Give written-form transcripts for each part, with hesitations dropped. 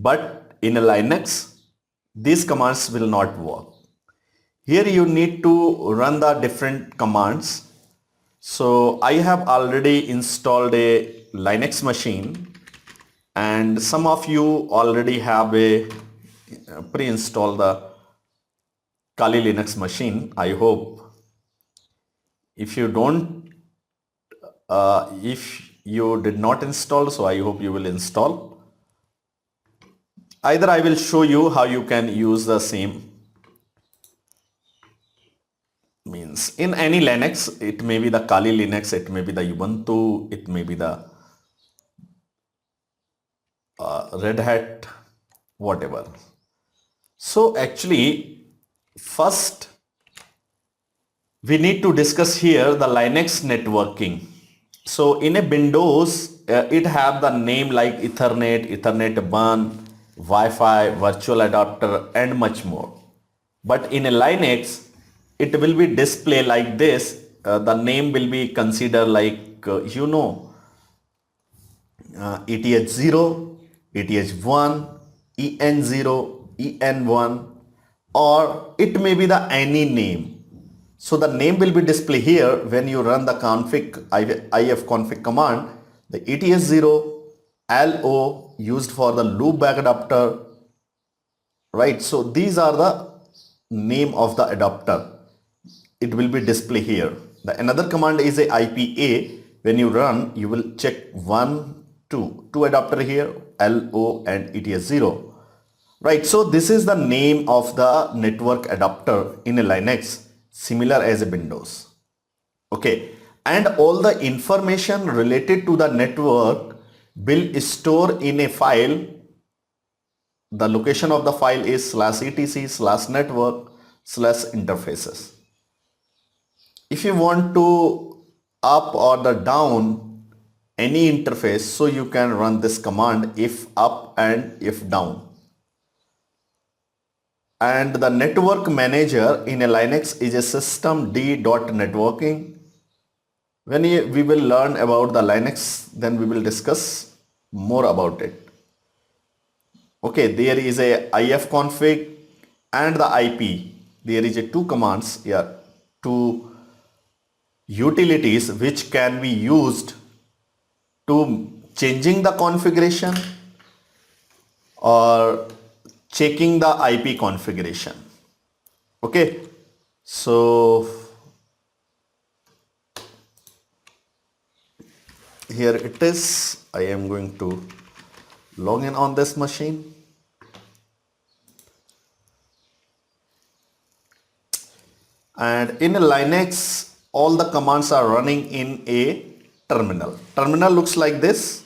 but in a Linux, these commands will not work. Here you need to run the different commands. So I have already installed a Linux machine, and some of you already have a pre-installed the Kali Linux machine. I hope. If you don't, if you did not install, so I hope you will install. Either I will show you how you can use the same. Means in any Linux, it may be the Kali Linux, it may be the Ubuntu, it may be the Red Hat, whatever. So actually, first we need to discuss here the Linux networking. So in a Windows, it have the name like Ethernet, Ethernet WAN, Wi-Fi, virtual adapter, and much more. But in a Linux, it will be display like this. The name will be considered like ETH0, ETH1, EN0, EN1, or it may be the any name. So the name will be displayed here when you run the ifconfig command. The ETH0, LO used for the loopback adapter, right? So these are the name of the adapter. It will be displayed here. The another command is a IPA. When you run, you will check 1, 2 adapter here, LO and ETH0. Right, so this is the name of the network adapter in a Linux, similar as a Windows. Okay, and all the information related to the network will store in a file. The location of the file is /etc/network/interfaces. If you want to up or the down any interface, so you can run this command if up and if down. And the network manager in a Linux is a systemd.networking. When we will learn about the Linux, then we will discuss more about it. Okay, there is a ifconfig and the IP. There is a two commands here, two utilities which can be used to changing the configuration or checking the IP configuration. Okay, so here it is. I am going to log in on this machine. And in a Linux, all the commands are running in a terminal. Terminal looks like this.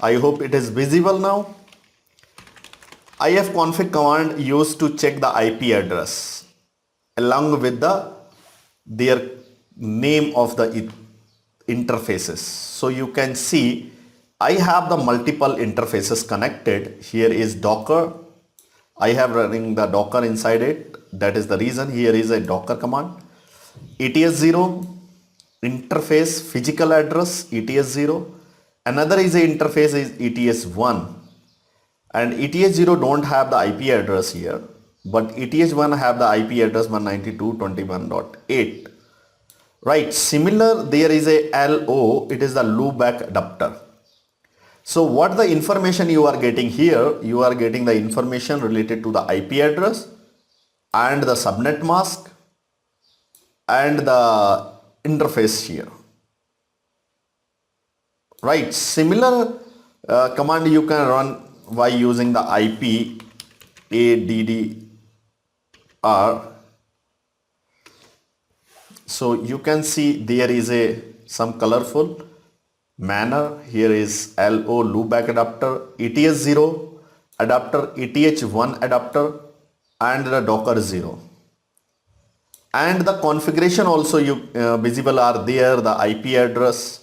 I hope it is visible now. ifconfig command used to check the IP address along with their name of the interfaces. So you can see I have the multiple interfaces connected. Here is Docker. I have running the Docker inside it. That is the reason here is a Docker command. ETH0 interface physical address ETH0. Another is a interface is ETH1. And ETH0 don't have the IP address here, but ETH1 have the IP address 192.21.8. Right, similar there is a LO, it is the loopback adapter. So what the information you are getting here, you are getting the information related to the IP address and the subnet mask and the interface here. Right, similar command you can run by using the IP addr. So you can see there is some colorful manner. Here is LO loopback adapter, ETH0 adapter, ETH1 adapter, and the Docker 0. And the configuration also visible are there, the IP address,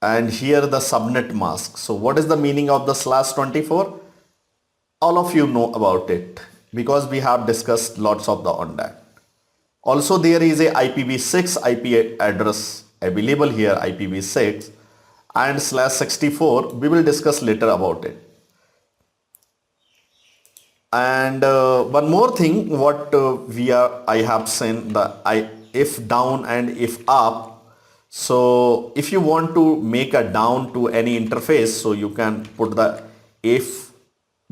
and here the subnet mask. So what is the meaning of the /24? All of you know about it because we have discussed lots of on that. Also there is a IPv6 IP address available here, IPv6, and /64. We will discuss later about it. And one more thing, what I have seen the if down and if up. So if you want to make a down to any interface, so you can put the if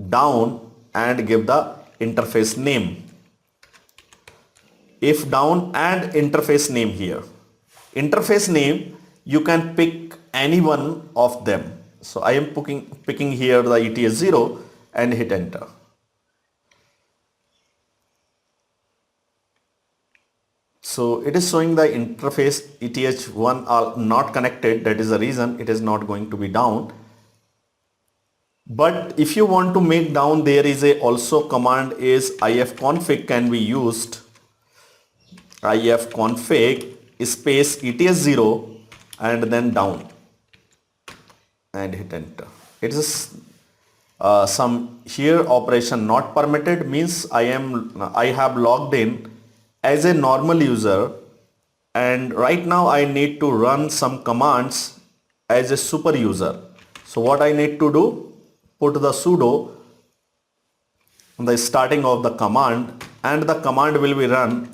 down and give the interface name. If down and interface name here. Interface name, you can pick any one of them. So I am picking here the ETS0 and hit enter. So it is showing the interface ETH1 are not connected. That is the reason it is not going to be down. But if you want to make down, there is a also command is ifconfig can be used. ifconfig space ETS0 and then down and hit enter. It is some here operation not permitted, means I have logged in as a normal user, and right now I need to run some commands as a super user. So what I need to do, put the sudo on the starting of the command, and the command will be run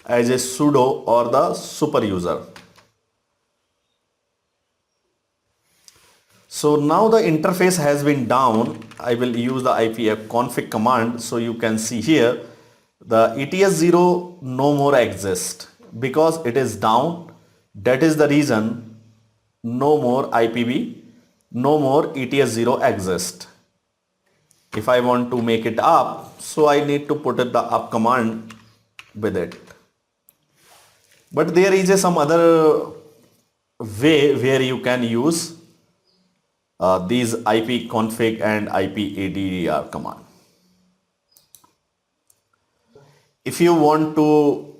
as a sudo or the super user. So now the interface has been down. I will use the ifconfig command. So you can see here the ETS0 no more exists because it is down. That is the reason no more IPv, no more ETS0 exists. If I want to make it up, so I need to put it the up command with it. But there is some other way where you can use these ifconfig and ipaddr command. If you want to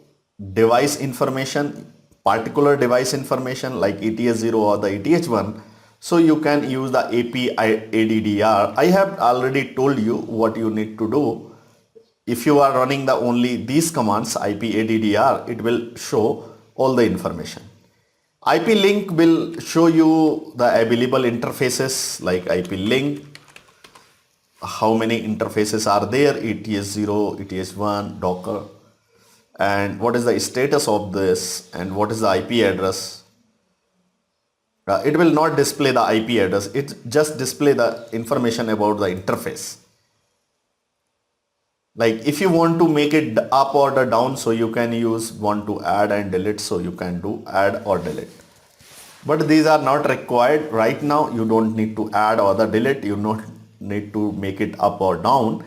device information, particular device information like ETS0 or the ETH1, so you can use the apaddr. I have already told you what you need to do. If you are running the only these commands ipaddr, it will show all the information. IP link will show you the available interfaces like IP link, how many interfaces are there, ETS0, ETS1, Docker, and what is the status of this and what is the IP address. It will not display the IP address, it just display the information about the interface. Like if you want to make it up or the down, so you can use want to add and delete, so you can do add or delete. But these are not required right now. You don't need to add or the delete. You don't need to make it up or down.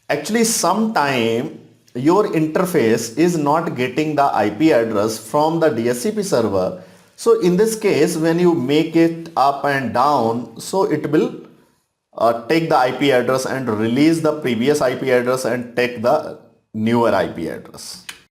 Actually, sometime your interface is not getting the IP address from the DHCP server. So in this case, when you make it up and down, so it will take the IP address and release the previous IP address and take the newer IP address.